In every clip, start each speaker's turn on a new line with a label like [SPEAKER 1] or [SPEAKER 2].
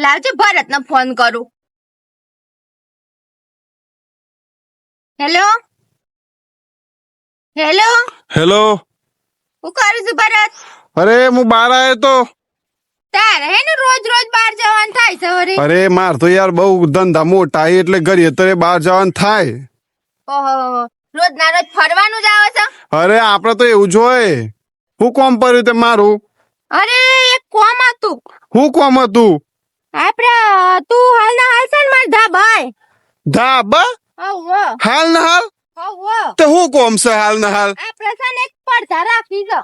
[SPEAKER 1] લાવજે ભરતને phone કરું. Hello hello
[SPEAKER 2] hello.
[SPEAKER 1] હું કરું છું ભરત?
[SPEAKER 2] અરે હું બહાર આવ્યો તો.
[SPEAKER 1] તારે હે ને રોજ રોજ બહાર જવાનું થાય છે વળી.
[SPEAKER 2] અરે માર તો યાર બહુ ધંધા મોટા એટલે ઘરે તો બહાર જવાનું થાય.
[SPEAKER 1] ઓહો, રોજ ના રોજ ફરવાનું જ આવે છે?
[SPEAKER 2] અરે આપડે તો એવું જ હોય. હું કોમ પડ્યું તે મારું?
[SPEAKER 1] અરે એક કોમ હતું.
[SPEAKER 2] હું કોમ હતું?
[SPEAKER 1] આપડે તું હાલ ના હાલ છે ને માર ધાબાય.
[SPEAKER 2] ધાબા?
[SPEAKER 1] ઓહો
[SPEAKER 2] હાલ ના હાલ
[SPEAKER 1] ઓહો.
[SPEAKER 2] તો હું કોમ છે હાલ ના હાલ?
[SPEAKER 1] આપડે છે ને એક સ્પર્ધા રાખી છે.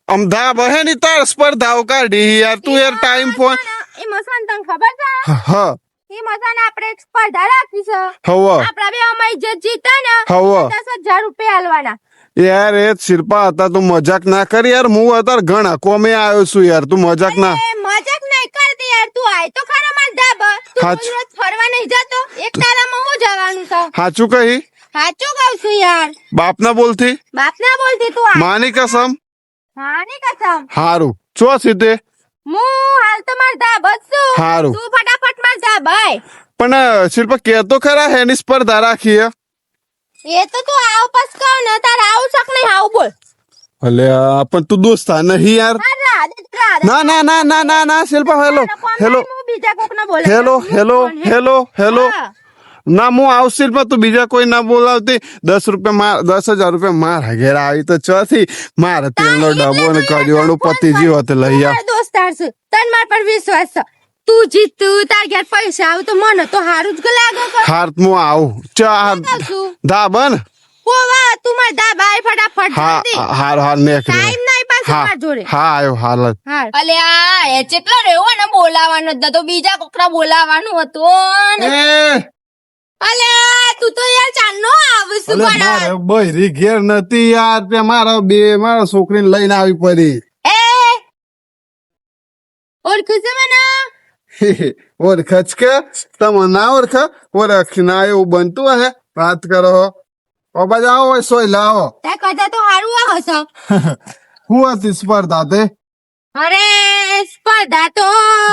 [SPEAKER 2] આમ ધાબા હે ની તાર સ્પર્ધાઓ કાઢી યાર તું યાર ટાઈમ ફોન.
[SPEAKER 1] એમાં છે ને તને ખબર છે?
[SPEAKER 2] હા
[SPEAKER 1] એમાં છે ને આપણે એક સ્પર્ધા રાખી છે.
[SPEAKER 2] હવ
[SPEAKER 1] આપડા બે અમે ઇજ્જત જીતે ને
[SPEAKER 2] હવ
[SPEAKER 1] 10,000 રૂપિયા આલવાના.
[SPEAKER 2] યાર એ શિલ્પા હતા તું મજાક ના કરી યાર હું અત્યારે ઘણા કોમે આવ્યો છું યાર તું મજાક ના.
[SPEAKER 1] એ મજાક નહીં કરતી યાર, તું આય તો ખરો માર ધાબા. તું
[SPEAKER 2] હાચ.
[SPEAKER 1] રોજ રોજ ફરવા નહીં જતો? એક તારામાં હું જવાનું છે?
[SPEAKER 2] સાચું કહી
[SPEAKER 1] સાચું કહું છું યાર.
[SPEAKER 2] બાપ ના બોલતી
[SPEAKER 1] બાપ ના બોલતી તું આય.
[SPEAKER 2] માની કસમ.
[SPEAKER 1] હા ની કસમ.
[SPEAKER 2] હારું ચો સીધે.
[SPEAKER 1] હું હાલ તો માર ધાબા જ છું.
[SPEAKER 2] હારું.
[SPEAKER 1] તું ફટાફટ માર ધાબાય.
[SPEAKER 2] પણ શિલ્પા કેતો ખરા હેની સ્પર્ધા રાખી હે?
[SPEAKER 1] એ તો તું આવ પસ કહું ને તારે આવું શક નહીં આવું બોલ.
[SPEAKER 2] અલ્યા પણ તું દોસ્તા નહીં યાર.
[SPEAKER 1] હા, રાધે.
[SPEAKER 2] ના ના ના ના ના ના શિલ્પા હેલો હેલો
[SPEAKER 1] હું બીજા કોકને બોલે.
[SPEAKER 2] Hello hello hello hello.
[SPEAKER 1] હા.
[SPEAKER 2] ના હું આવશે શિલ્પા તું બીજા કોઈ ના બોલાવતી. 10,000 રૂપિયા મારા ઘેર આવી તો ચોથી મારે તેલનો ડબ્બો ને કરિયાણું પતિ જીવો તે લઈ આવ.
[SPEAKER 1] મારા દોસ્તાર છું તન માર પર વિશ્વાસ છે. તું જીત તું તાર ઘેર પૈસા આવ તો મને તો હારું જ લાગે કે.
[SPEAKER 2] હાર હું આવું ચાર
[SPEAKER 1] છું.
[SPEAKER 2] દા બન.
[SPEAKER 1] પોવા તું માર ધાબાય ફટાફટ
[SPEAKER 2] હા
[SPEAKER 1] જલ્દી.
[SPEAKER 2] હાર હાર નેક
[SPEAKER 1] ટાઈમ નહીં પાછો
[SPEAKER 2] હા
[SPEAKER 1] માર જોડે.
[SPEAKER 2] હા આવ્યો હાલ જ.
[SPEAKER 1] હા. અલે આ એ કેટલો રેવો ને બોલાવાનો જ તો બીજા કોકરા બોલાવાનું હતું ને. અલે તું તો યાર ચાલનો આવસ
[SPEAKER 2] અલે
[SPEAKER 1] પણ
[SPEAKER 2] મારે બૈરી ઘેર નથી યાર તે મારા છોકરીને લઈને આવી પડી.
[SPEAKER 1] એ ઓળખું છે મને.
[SPEAKER 2] ઓળખચ કે તમે ના ઓળખ ઓળખ ના એવું બનતું હે વાત કરો ઓ બધા આવો સોય લાવો.
[SPEAKER 1] તે કરતા તો હારું આ હસો.
[SPEAKER 2] હું હતી સ્પર્ધા તે
[SPEAKER 1] અરે સ્પર્ધા તો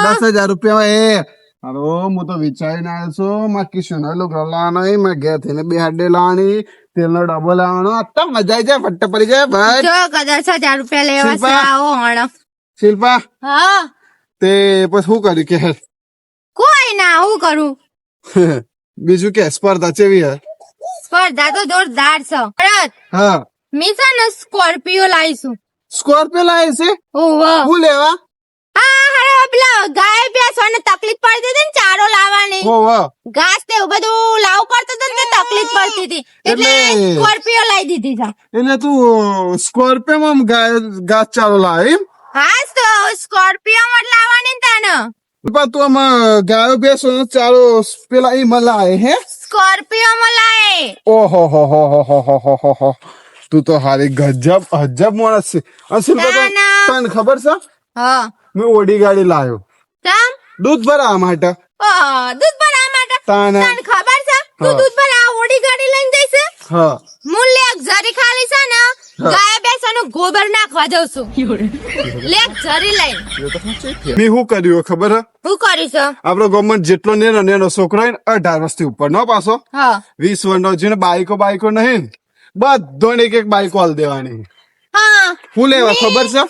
[SPEAKER 2] 10,000 રૂપિયા એ હાલો હું તો વિચારીને આવ્યો છું માં કિશન લાવવાનો મેં ઘેર થઈને બે હાડે લાવવાની તેલનો ડબ્બો લાવવાનો તો મજા આવી જાય ફટ્ટ પડી જાય ભાઈ.
[SPEAKER 1] જો કદાચ 10,000 રૂપિયા લેવા
[SPEAKER 2] શિલ્પા.
[SPEAKER 1] છે આવો હણ.
[SPEAKER 2] શિલ્પા
[SPEAKER 1] હા
[SPEAKER 2] તે પછી શું કર્યું કે
[SPEAKER 1] કોઈ ના હું કરું.
[SPEAKER 2] બીજું કે સ્પર્ધા ચેવી હે?
[SPEAKER 1] સ્પર્ધા તો જોરદાર છે. ભરત,
[SPEAKER 2] હા
[SPEAKER 1] મી છે ને સ્કોર્પિયો લાવીશું.
[SPEAKER 2] સ્કોર્પિયો લાવી છે
[SPEAKER 1] ઓહો.
[SPEAKER 2] હું લેવા?
[SPEAKER 1] હા હારે પેલા ગાય ભેંસોને તકલીફ પડતી હતી ને ચારો લાવવાની.
[SPEAKER 2] ઓહો
[SPEAKER 1] ઘાસ ને એવું બધું લાવું પડતું હતું ને તકલીફ પડતી હતી એટલે
[SPEAKER 2] એટલે-
[SPEAKER 1] સ્કોર્પિયો લાવી દીધી છે.
[SPEAKER 2] એટલે તું સ્કોર્પિયો માં ઘાસ ચાલો લાવે એમ?
[SPEAKER 1] હા તો સ્કોર્પિયો માં લાવવાની ને તને
[SPEAKER 2] પણ તું આમાં ગાયો બેસો ચાલો પેલા ઈ મલાય હે?
[SPEAKER 1] સ્કોર્પિયો માં લાવે.
[SPEAKER 2] ઓહો હો તું તો હારી ગજબ અજબ માણસ છે. અસલ
[SPEAKER 1] ના, ના.
[SPEAKER 2] તને ખબર છે
[SPEAKER 1] હા
[SPEAKER 2] મેં ઓડી ગાડી લાવ્યો
[SPEAKER 1] તમ
[SPEAKER 2] દૂધ ભરાવા માટે.
[SPEAKER 1] દૂધ ભરાવા માટે.
[SPEAKER 2] તાને
[SPEAKER 1] તને ખબર છે તું
[SPEAKER 2] હા.
[SPEAKER 1] દૂધ ભરાવા ઓડી ગાડી લઈને જઈશ.
[SPEAKER 2] હા
[SPEAKER 1] મૂલ્ય જરી ખાલી છે ને ગાય બેસવાનું ગોબર નાખવા જઉં છું. લેક જરી લઈને
[SPEAKER 2] મેં શું કર્યું ખબર હે?
[SPEAKER 1] શું કરીશ?
[SPEAKER 2] આપડો ગવર્મેન્ટ જેટલો નેનો છોકરો હોય ને 18 વર્ષથી ઉપર નો પાછો
[SPEAKER 1] હા
[SPEAKER 2] 20 વર્ષનો જેને બાઈકો નહીં બધોને એક બાઈકો હાલ દેવાની.
[SPEAKER 1] હા
[SPEAKER 2] શું લેવા ખબર છે?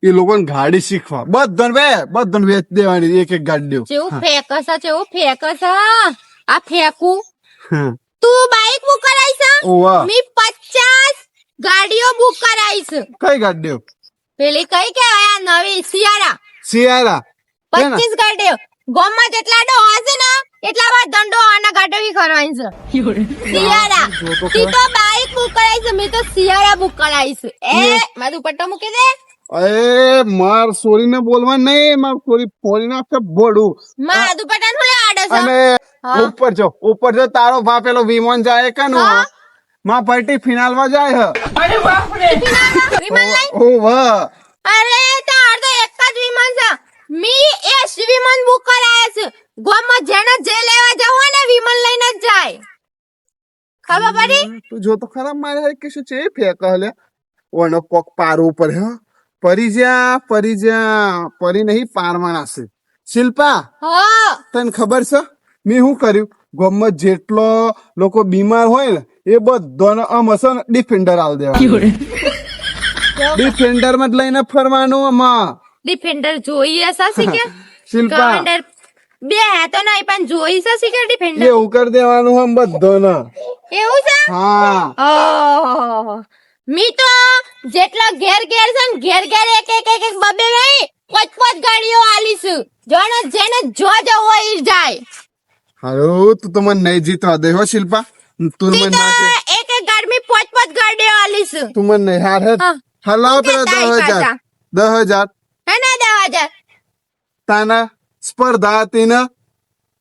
[SPEAKER 2] એ લોકોને ગાડી શીખવા બધાને વેચ દેવાની એક ગાડી દેવ.
[SPEAKER 1] જેવું ફેંકસ જેવું ફેંકસ આ ફેંકું.
[SPEAKER 2] હા.
[SPEAKER 1] તું બાઈક બુક કરાઈશ?
[SPEAKER 2] ઓવા
[SPEAKER 1] મી 50 ગાડીઓ બુક કરાઈશ.
[SPEAKER 2] કઈ ગાડી દેવ?
[SPEAKER 1] પેલી કઈ કેવાય આ નવી સિયારા
[SPEAKER 2] સિયારા હે ને?
[SPEAKER 1] 25 ગાડીઓ ગોમમાં જેટલા ડો હશે ને એટલા બધા દંડો આના ગાડીઓ કરવાની છે. સિયારા તી તો બાઈક બુક કરાઈશ મે તો સિયારા બુક કરાઈશ. મારું દુપટ્ટો મૂકી દે.
[SPEAKER 2] અરે માર સોરીને બોલવા નહીં માર સોરી ફોડી નાખે બોડું.
[SPEAKER 1] મારા દુપટ્ટા નું લે આડે છે.
[SPEAKER 2] અને
[SPEAKER 1] હા.
[SPEAKER 2] ઉપર જો તારો ભા પેલો વિમાન જાય કાનું
[SPEAKER 1] હા.
[SPEAKER 2] માં પાર્ટી ફિનાલ માં જાય હ.
[SPEAKER 1] વિમાન લઈને
[SPEAKER 2] ઓ વાહ
[SPEAKER 1] અરે તાર તો એક જ વિમાન છે. મી એસ વિમાન બુક કરાયા છે. ગોમમાં જેને જે લેવા જવું હોય ને વિમાન લઈને જ જાય. ખબર પડી?
[SPEAKER 2] તું જો તો ખરા મારે કે શું છે ફેક હલે ઓનો કોક પાર ઉપર હે પરી નહીં પારવાના છે શિલ્પા
[SPEAKER 1] હા
[SPEAKER 2] તને ખબર છે મેં શું કર્યું ગામમાં જેટલો લોકો બીમાર હોય ને એ બધાને આમ હશે ને ડિફેન્ડર આલ દેવાનું ડિફેન્ડર માં જ લઈને ફરવાનું આમાં
[SPEAKER 1] ડિફેન્ડર જોઈએ સાસી કે
[SPEAKER 2] શિલ્પા
[SPEAKER 1] કમાન્ડર બે હે તો નહીં પણ જોઈ સાસી કે ડિફેન્ડર
[SPEAKER 2] એવું કરી દેવાનું આમ બધાને
[SPEAKER 1] એવું છે
[SPEAKER 2] હા
[SPEAKER 1] ઓહો મી તો જેટલા ઘેર ઘેર છે ને ઘેર ઘેર એક એક એક એક બબે નહીં પાંચ પાંચ ગાડીઓ આલીશું જોને જેને જો જવો હોય ઈ જાય
[SPEAKER 2] હાલો તું તો મને નહીં જીતવા દે હો શિલ્પા તું મને
[SPEAKER 1] તી તો
[SPEAKER 2] ના કે
[SPEAKER 1] એક એક ગાડી में પાંચ પાંચ ગાડીઓ આલીશું
[SPEAKER 2] તું મને નહીં હાર હે
[SPEAKER 1] હા.
[SPEAKER 2] હલાવ
[SPEAKER 1] તું
[SPEAKER 2] પેલા
[SPEAKER 1] કહેતા ઈ પાછા.
[SPEAKER 2] 10,000
[SPEAKER 1] હે ને 10,000
[SPEAKER 2] તાના સ્પર્ધા હતી ને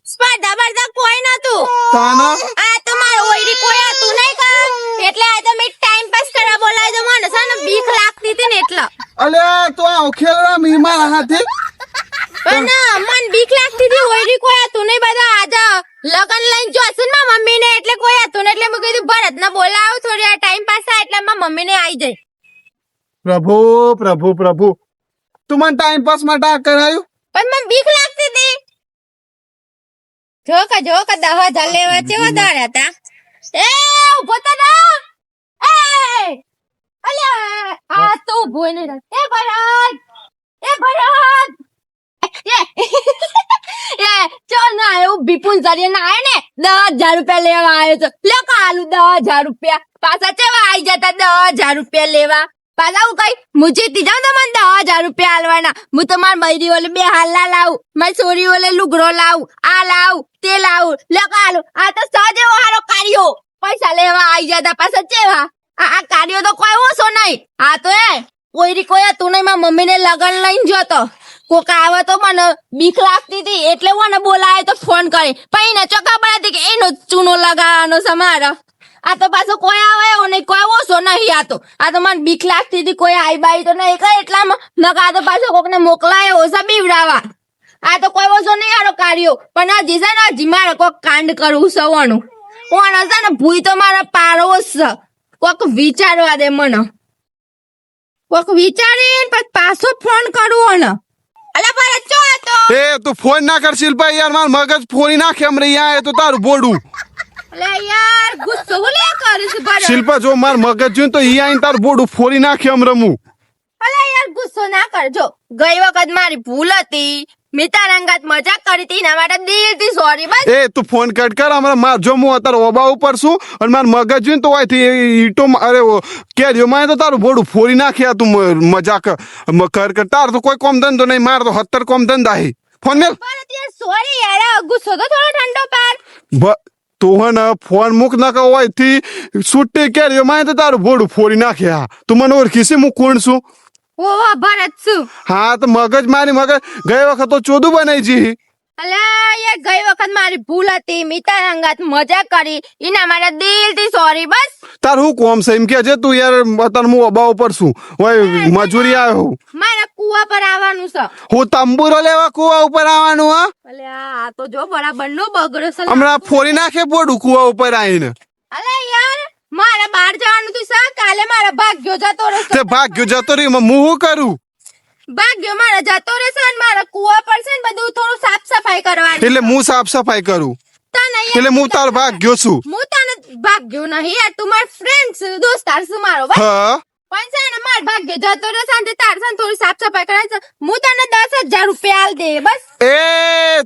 [SPEAKER 1] સ્પર્ધા બર્ધા કોઈ નતું
[SPEAKER 2] તાના
[SPEAKER 1] આ તો મારો ઓયડી કોઈ હતું નહીં કા એટલે આ તો મેં ટાઈમ પાસ કરવા બોલાય તો મને છે ને બીક લાગતી હતી ને એટલે
[SPEAKER 2] અલ્યા તો આ ખેલડા મીમાર હાથી
[SPEAKER 1] પણ મન બીક લાગતી હતી ઓયડી કોઈ હતું નહીં બધા આજે લગન લઈને જોશે ને મારા મમ્મી ને એટલે કોઈ હતું ને એટલે મેં કીધું ભરત ને બોલાવો થોડી આ ટાઈમ પાસ થાય એટલે મારા મમ્મી ને આવી જાય
[SPEAKER 2] પ્રભુ પ્રભુ પ્રભુ તું મને ટાઈમ પાસ માટે આ કરાયું
[SPEAKER 1] પણ મને બીક લાગતી હતી જો કે 10,000 લેવા ચેવો દર હતા એ ઉભો તો ના એ અલ્યા આ તો ઉભો નહીં રહે એ ભરત એ ચાલ ના એવું વિપુલ જરીએ ના આયો ને 10,000 રૂપિયા લેવા આવ્યો તો લે કાલુ 10,000 રૂપિયા પાછા ચેવા આવી જતા 10,000 રૂપિયા લેવા પાછા હું કઈ હું જીતી જાઉં તો મને 10,000 રૂપિયા આલવાના હું તો માર બૈરી ઓલે બે હાલ્લા લાવું મારી છોરી ઓલે લુગડો લાવું આ લાવું તે લાવું લે કાલુ આ તો સજ એવો હારો કાર્યો પૈસા લેવા આવી જતા પાછા ચેવા આ કાર્યો તો કોઈ ઓછો નહીં આ તો કોઈરી કોઈ હતું નહીં મારા મમ્મીને લગન લઈને જોતો કોક આવે તો મને બીક લાગતી હતી એટલે મને બોલાય તો ફોન કરી પણ એને ચોકા પડાતી કે એનો ચૂનો લગાવવાનો છે મારો આ તો પાછો કોઈ આવે એવો નહીં કોઈ ઓછો નહીં આ તો મને બીક લાગતી હતી કોઈ આઈ બાઈ તો નહીં કઈ એટલામાં નકા આ તો પાછો કોકને મોકલાય ઓછા બીવડાવા આ તો કોઈ ઓછો નહીં આરો કાર્યો પણ હજી છે ને હજી મારે કોક કાંડ કરવું સવાનું કોણ હશે ને ભૂઈ તો મારા પારો છે કોક વિચારવા દે મને કોક વિચારીને પછી પાછો ફોન કરવો ને અલા પર ચો હતો
[SPEAKER 2] એ તું ફોન ના કર શિલ્પા યાર માર મગજ ફોડી નાખે એમ રહી આ તો તારું બોડું
[SPEAKER 1] અલે યાર ગુસ્સો લે કરીશ પર
[SPEAKER 2] શિલ્પા જો માર મગજ જોઈને તો ઈ આઈને તારું બોડું ફોડી નાખે એમ રમું
[SPEAKER 1] અલે યાર ગુસ્સો ના કરજો ગઈ વખત મારી ભૂલ હતી મેં તારા અંગાત મજાક કરી હતી એના માટે દિલથી સોરી બસ
[SPEAKER 2] એ તું ફોન કટ કર હમણાં માર જો હું અત્યારે ઓબા ઉપર છું અને માર મગજ જોઈને તો આથી ઈટો અરે કેરીઓ માં તો તારું બોડું ફોડી નાખ્યા તું મજાક કર તાર તો કોઈ કોમ ધંધો નહીં માર તો 70 કોમ ધંધા હી ફોન મેલ
[SPEAKER 1] પણ અત્યારે સોરી યાર ગુસ્સો તો થોડો ઠંડો પાડ
[SPEAKER 2] તું હે ને ફોન મૂક ના કહો થી છૂટી કેરીઓ માં તો તારું બોડું ફોડી નાખ્યા તું મને ઓળખી છે હું કોણ છું
[SPEAKER 1] ઓવા ભરત છું
[SPEAKER 2] હા તો મગજ મારી મગજ ગઈ વખત તો ચોદું બનાવી જી
[SPEAKER 1] અલા યાર ગઈ વખત મારી ભૂલ હતી મેં તારા અંગાત મજાક કરી એના માટે દિલથી સોરી બસ
[SPEAKER 2] તાર હું કોમ છે એમ કે છે તું યાર અત્યારે હું અબા ઉપર છું ઓય મજૂરી આવ્યો
[SPEAKER 1] મારા કુવા પર આવવાનું છે
[SPEAKER 2] હું તંબુરો લેવા કુવા ઉપર આવવાનું હા
[SPEAKER 1] અલે આ તો જો બરાબર નો બગડો છે
[SPEAKER 2] હમણાં ફોડી નાખે બોડું કુવા ઉપર આવીને
[SPEAKER 1] અલે યાર મારે બહાર જવાનું તું સા કાલે મારા ભાગ્યો જતો રહેશે
[SPEAKER 2] તે ભાગ્યો જતો રહી હું શું કરું
[SPEAKER 1] ભાગ્યો મારા જતો રહેશે અને મારા કુવા પર છે ને બધું થોડું સાફ સફાઈ કરવાની
[SPEAKER 2] એટલે હું સાફ સફાઈ કરું
[SPEAKER 1] તને
[SPEAKER 2] એટલે હું તાર ભાગ્યો છું
[SPEAKER 1] હું તને ભાગ્યો નહીં યાર તું મારો ફ્રેન્ડ છે દોસ્તાર છે મારો બસ
[SPEAKER 2] હા
[SPEAKER 1] પણ છે ને માર ભાગ્ય જતો રહેશે અને તાર છે ને થોડી સાફ સફાઈ કરાવી છે હું તને 10,000 રૂપિયા આલ દે બસ
[SPEAKER 2] એ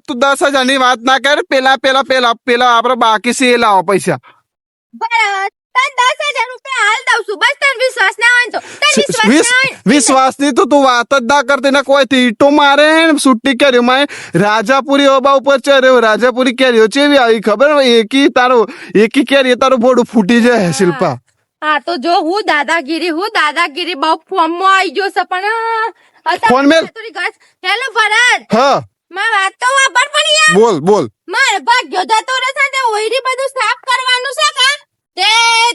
[SPEAKER 2] તું 10,000 ની વાત ના કર પેલા આપડે બાકી છે એ લાવો પૈસા
[SPEAKER 1] બરાબર તને 10,000 રૂપિયા હાલ દઉં છું બસ તને વિશ્વાસ ના હોય ને તો તને વિશ્વાસ ના હોય ને?
[SPEAKER 2] વિશ્વાસ ની તો તું વાત જ ના કરતી ને કોઈ ઈટો મારે સુટ્ટી કર્યો માં રાજાપુરી ઓબા ઉપર ચર્યો રાજાપુરી કેરીઓ ચેવી આવી ખબર એકી કેરી તારું બોડું ફૂટી જાય શિલ્પા
[SPEAKER 1] હા તો જો હું દાદાગીરી બહુ ફોર્મમાં આવી ગયો છે પણ
[SPEAKER 2] ફોન મેલ.
[SPEAKER 1] હેલો ભરત
[SPEAKER 2] હા
[SPEAKER 1] મારી વાત તો વાપર પણ યાર
[SPEAKER 2] બોલ
[SPEAKER 1] મારે ભાગ્યો જતો રહેશે ને ઓયરી બધું સાફ કરવાનું છે કા તે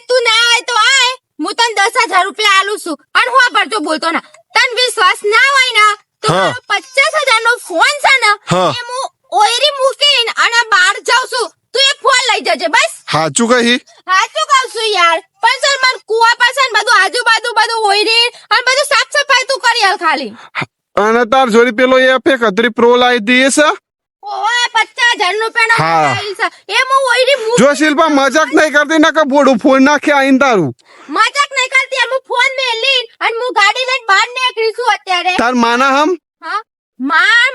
[SPEAKER 1] તું ના આય તો આય હું તને 10,000 રૂપિયા આલું છું અને હું પડતો બોલતો ના તને વિશ્વાસ ના હોય ને તો
[SPEAKER 2] હા.
[SPEAKER 1] મારો 50,000 નો ફોન છે ને
[SPEAKER 2] હા.
[SPEAKER 1] એ હું ઓયરી મૂકીને અને બહાર જાઉં છું તું એ ફોન લઈ જજે બસ
[SPEAKER 2] સાચું કહી
[SPEAKER 1] સાચું કહું છું યાર પણ સર મને કુવા પાસે ને બધું આજુબાજુ બધું ઓયરી અને બધું સાફ સફાઈ તું કરી હાલ ખાલી
[SPEAKER 2] અને તાર જોડી પેલો F31 Pro લાવી દઈએ છે.
[SPEAKER 1] ઓય 50,000 રૂપિયાનો
[SPEAKER 2] હા.
[SPEAKER 1] મોબાઈલ છે. એ હું ઓયડી
[SPEAKER 2] જો શિલ્પા મજાક નહીં કરતી ના કે બોડું ફોન નાખે આઈને તારું.
[SPEAKER 1] મજાક નહીં કરતી હું ફોન મેલી અને હું ગાડી લઈને બહાર નીકળી છું અત્યારે.
[SPEAKER 2] તાર માના હમ
[SPEAKER 1] હા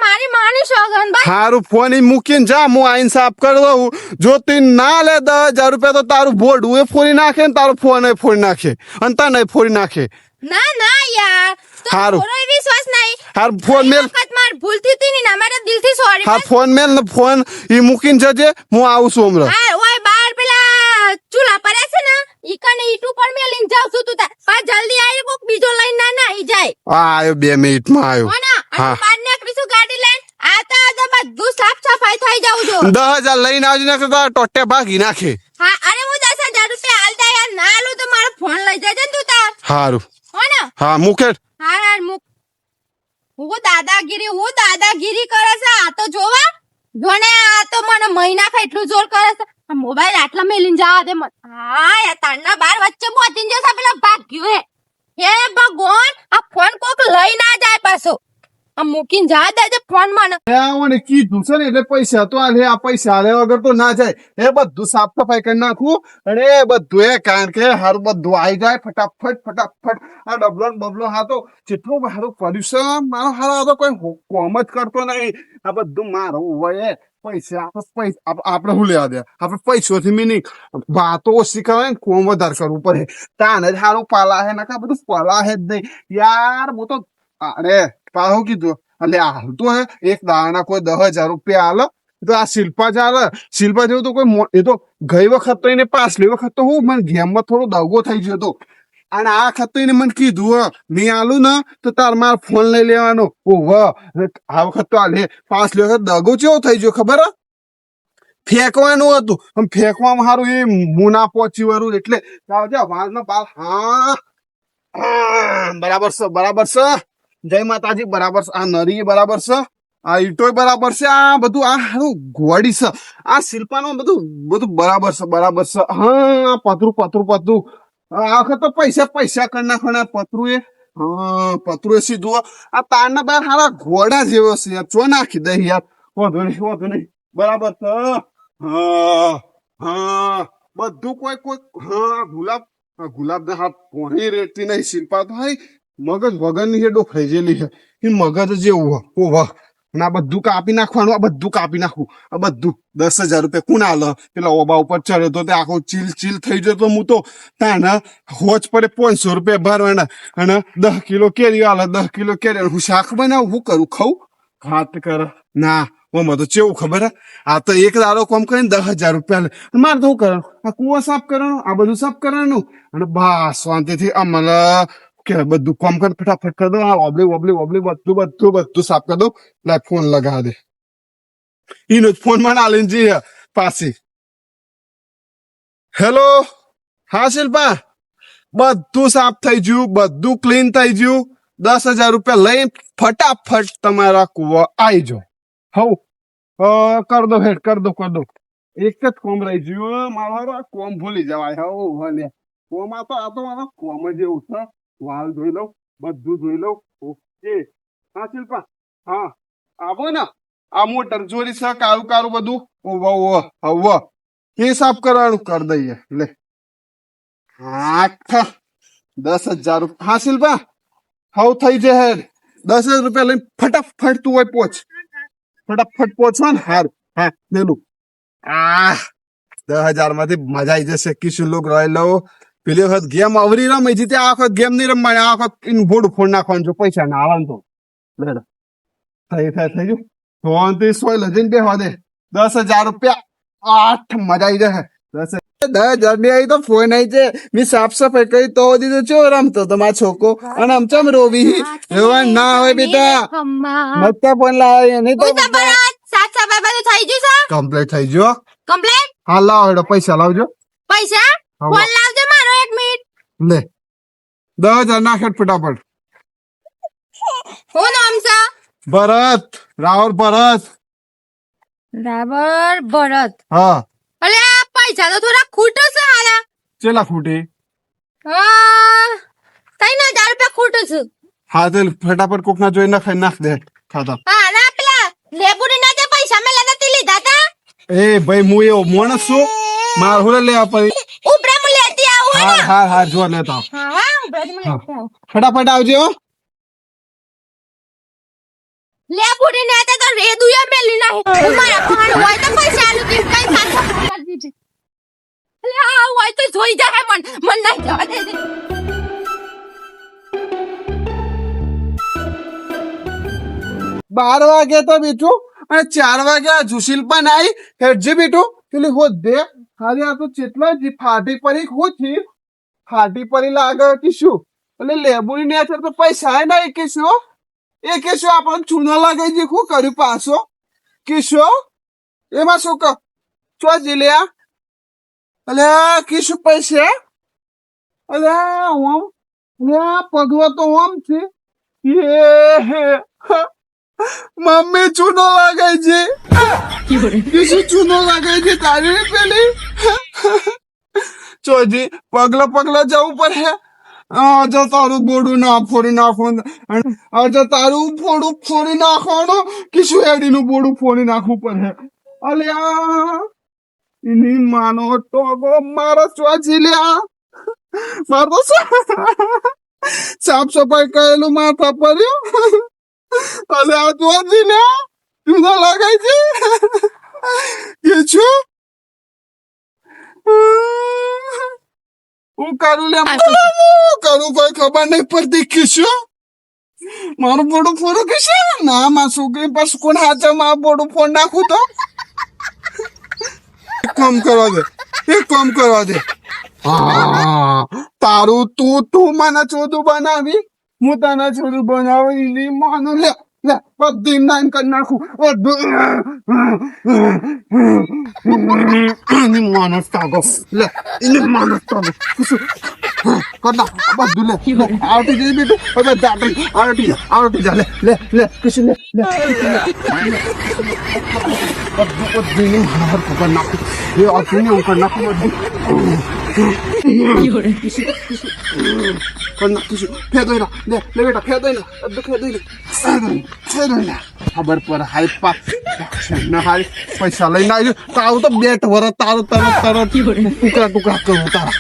[SPEAKER 1] મારી માની સોગન ભાઈ.
[SPEAKER 2] હારું ફોન ઈ મૂકીને જા હું આઈને સાફ કરી દઉં. જો તી ના લે 10,000 રૂપિયા તો તારું બોડું એ ફોડી નાખે ને તારો ફોન એ ફોડી નાખે અને તને ફોડી નાખે.
[SPEAKER 1] ના યાર તો
[SPEAKER 2] હારું.
[SPEAKER 1] થોડો વિશ્વાસ નહીં.
[SPEAKER 2] હાર ફોન મેલ.
[SPEAKER 1] વખત માર ભૂલથી હતી ને ના મારા દિલથી સોરી.
[SPEAKER 2] હા ફોન મેલ ને ફોન ઈ મૂકીને જજે હું આવું છું હમણાં.
[SPEAKER 1] હા ઓય બાર પેલા ચૂલા પર છે ને ઈ કને ઈટ ઉપર મેલીને જાવ છું તું તાર. પા જલ્દી આવી કોક બીજો લઈને ના ઈ જાય.
[SPEAKER 2] આ આવ્યો 2 મિનિટમાં આવ્યો.
[SPEAKER 1] હોના
[SPEAKER 2] હા.
[SPEAKER 1] અને બહાર નીકળીશું ગાડી લઈને. આતા તો બધું સાફ સફાઈ થઈ જાવું જો.
[SPEAKER 2] 10,000 લઈને આવજે ને તો ટોટે ભાગી નાખે.
[SPEAKER 1] હા અરે હું 10,000 રૂપિયા હાલતા યાર ના આલું તો મારો ફોન લઈ જજે ને તું તાર.
[SPEAKER 2] હારું
[SPEAKER 1] હોના
[SPEAKER 2] હા મૂકે.
[SPEAKER 1] હા યાર મુક. હું દાદાગીરી કરે છે આ તો જોવા. જોને આ તો મને મહિના ખા એટલું જોર કરે છે. આ મોબાઈલ આટલા મેલીને જવા દે મત. હા યાર તારના બાર વચ્ચે બોતીને જશે પેલા ભાગ્યું હે ભગવાન આ ફોન કોક લઈ ના જાય પાછો. આ મૂકીને જા દેજે ફોન મને.
[SPEAKER 2] મને કીધું છે ને એટલે પૈસા તો આલે. આ પૈસા આલે વગર તો ના જાય. એ બધું સાફ સફાઈ કરી નાખું અને એ બધું એ કારણ કે હારું બધું આવી જાય ફટાફટ. આ ડબલો ને બબલો હા તો જેટલું હારું પડ્યું છે મારો હારો આ તો કોઈ કોમ જ કરતો નહીં. આ બધું મારું હોય પૈસા આપણે શું લેવા દે. આપણે પૈસોથી મીનિંગ વાતો ઓછી કરાય ને કોમ વધારે કરવું પડે. તાને જ હારું પાલા હે ના બધું પાલા હે જ નહીં યાર. હું તો અરે પાહુ કીધું એટલે હાલતું હે એક દાણા કોઈ 10,000 રૂપિયા હાલ તો આ શિલ્પા ચાલે. શિલ્પા જેવું તો કોઈ એ તો ગઈ વખત તો એને પાછલી વખત તો હું મને ગેમમાં થોડો દગો થઈ ગયો હતો અને આ વખત તો એને મને કીધું નહીં આલું ને તો તાર માર ફોન લઈ લેવાનો. ઓહ આ વખત તો આલે. પાછલી વખત દગો ચેવો થઈ ગયો ખબર હે? ફેંકવાનું હતું આમ ફેંકવામાં સારું એ મુના પહોંચી વાળું એટલે વાળનો બાલ. હા બરાબર છે જય માતાજી. બરાબર છે આ નરી બરાબર છે આ ઈટોય બરાબર છે આ બધું આ હારું ગોડી છે. આ શિલ્પાનું બધું બરાબર છે. હા પતરું આ વખત તો પૈસા કરી નાખવાના પતરું એ. હા પતરું એ સીધું આ તારના બાર હારા ઘોડા જેવો છે યાર. ચો નાખી દે યાર. વાંધો નહીં બરાબર છે. હા બધું કોઈ હા ગુલાબ ના હાથ પોણી રેતી નહીં. શિલ્પા તો હાઈ મગજ વગરની છે ડોફાઈ જેલી છે એ મગજ જેવું ઓવા. અને આ બધું કાપી નાખવાનું. આ બધું કાપી નાખવું. આ બધું 10,000 રૂપિયા કોણ આલે? પેલા ઓબા ઉપર ચડ્યો તો તે આખો ચીલ થઈ જતો. હું તો તાને હોજ પડે 500 રૂપિયા ભરવાના અને 10 કિલો કેરી આલે. 10 કિલો કેરી હું શાક બનાવું હું કરું ખાઉં હાથ કર ના. ઓમાં તો ચેવું ખબર હે આ તો એક દાડો કોમ કરીને 10,000 રૂપિયા લે. મારે તો શું કરવાનું? આ કુવો સાફ કરવાનું આ બધું સાફ કરવાનું અને બસ શાંતિથી અમને કે બધું કોમ કર ફટાફટ કરી દો. આ ઓબલી બધું સાફ કરી દો. લે ફોન લગાવી દે. ઈનો જ ફોન માં આલીને જઈએ પાછી. હેલો હા શિલ્પા બધું સાફ થઈ ગયું બધું ક્લીન થઈ ગયું. 10,000 રૂપિયા લઈને ફટાફટ તમારા કુવો આવી જાઓ. હવ કર દો હેડ કર દો. એક જ કોમ રહી ગયું મારો. કોમ ભૂલી જવાય. હવ ભલે કોમ આ તો મારો કોમ જ એવું છે. વાલ ધોઈ લઉં બધું ધોઈ લઉં. ઓકે હા શિલ્પા હા આવો ને આ મોટર જોડી છે કારું બધું. ઓવા એ સાફ કરવાનું કરી દઈએ. લે હા 10,000 રૂપિયા. હા શિલ્પા હવ થઈ જાય. 10,000 રૂપિયા લઈને ફટાફટ તું હોય પહોંચ. ફટાફટ પહોંચો ને હાર. હા લેલું આ 10,000 માંથી મજા આવી જશે. કિશન લોક રહી લો. પેલી વખત ગેમ અવરી રમી જીતે આ વખત ગેમ નહીં રમવાની. આ વખત બોર્ડ ફોડ નાખવાનું જો પૈસા ના આવવાનું તો થઈ ગયું. તો સોય લજન બેહવા દે. 10,000 રૂપિયા 8 મજા આવી જશે. 10,000 ની આવી તો ફોન આવી છે. મેં સાફ સફાઈ કરી તો દીધું ચો રમતો તમારો છોકરો અને આમ ચમ રોવી એવા ના હોય બેટા. મત ફોન લાવે નહીં તો
[SPEAKER 1] સાત સફાઈ બધું થઈ ગયું છે.
[SPEAKER 2] કમ્પ્લીટ થઈ ગયો.
[SPEAKER 1] કમ્પ્લીટ
[SPEAKER 2] હા લાવો હેડો પૈસા લાવજો.
[SPEAKER 1] પૈસા ફોન લાવજો મારો 1 મિનિટ.
[SPEAKER 2] લે 10,000 નાખે ફટાફટ.
[SPEAKER 1] હું નામ છે?
[SPEAKER 2] ભરત રાવલ ભરત.
[SPEAKER 1] બરાબર ભરત.
[SPEAKER 2] હા
[SPEAKER 1] અલે આ પૈસા તો થોડા ખૂટે છે હાલા.
[SPEAKER 2] ચેલા ફૂટી?
[SPEAKER 1] 3,000 રૂપિયા ખૂટે છે.
[SPEAKER 2] હા તો ફટાફટ કોકના જોઈ નખાઈ નાખ દે ખાતા.
[SPEAKER 1] હા ના પેલા લેબુડી ના જે પૈસા મેં લેતા લીધા તા
[SPEAKER 2] એ ભાઈ હું એવો માણસ છું માર હું લેવા પડી.
[SPEAKER 1] ઉપરે હું લેતી આવું હે ને
[SPEAKER 2] હા જો લેતા આવ.
[SPEAKER 1] હા ઉપરે હું લેતી આવું
[SPEAKER 2] ફટાફટ આવજો હો.
[SPEAKER 1] લેબુડી ના તો રેદુયા મેલી નાખી મારા કોણ હોય તો પૈસા આલુ કે કઈ ખાતો કરી દીધી લે આ હોય તો જોઈ જાય મન ના જવા દે
[SPEAKER 2] 12 વાગે તો બેઠું અને 4 વાગ્યા જુશીલ પણ આવી હેડજે બેઠું પેલી હોત દે હારે આ તો ચેટલા જ ફાટી પડી હોતી ફાટી પડી લાગે કે શું એટલે લેબુની ને તો પૈસા નહીં કે શું એ કે શું આપણને ચૂનો લાગે છે શું કર્યું પાછો કે શું એમાં શું કર ચો જીલ્યા અલે કે શું પૈસા અલે ઓમ લે પગવા તો ઓમ છે એ મમ્મી ચૂનો લાગે છે શું ચૂનો લાગે છે તારી પેલી ચોજી પગલા જવું પડે જો તારું બોડું ના ફોડી નાખવું જો તારું બોડું ફોડી નાખવાનું કે શું હેડીનું બોડું ફોડી નાખવું પડે અલ્યા એની માનો ટોગો મારો ચોજી લ્યા મારો સાફ સફાઈ કરેલું માથા પડ્યું અલે આ ચોજી લ્યા ચૂનો લાગે છે કે છું હું કરું લે કરું કોઈ ખબર નહીં પડતી કીશું મારું બોડું ફોડું કીશે ના માં છોકરી પર કોણ હાથે માં બોડું ફોડ નાખું તો એક કામ કરવા દે હા તારું તું મને ચોદું બનાવી હું તને ચોદું બનાવી માનું લે બધી નાઈન કરી નાખું એની માણસ તાગો લે એની માણસ તાગો કરના બધું લે આવતી જઈ બેટું હવે દાટી આવતી જા લે કશું લે બધું માર ખબર નાખું એ અસુને ઉપર નાખું બધું ફેદોઈના લે બેટા ફેદોઈના ખબર પર હાઈ પાક ના હાઈ પૈસા લઈને આવ્યો તારું તો બેટ વર તારું તરત ટુકડા કરું તારા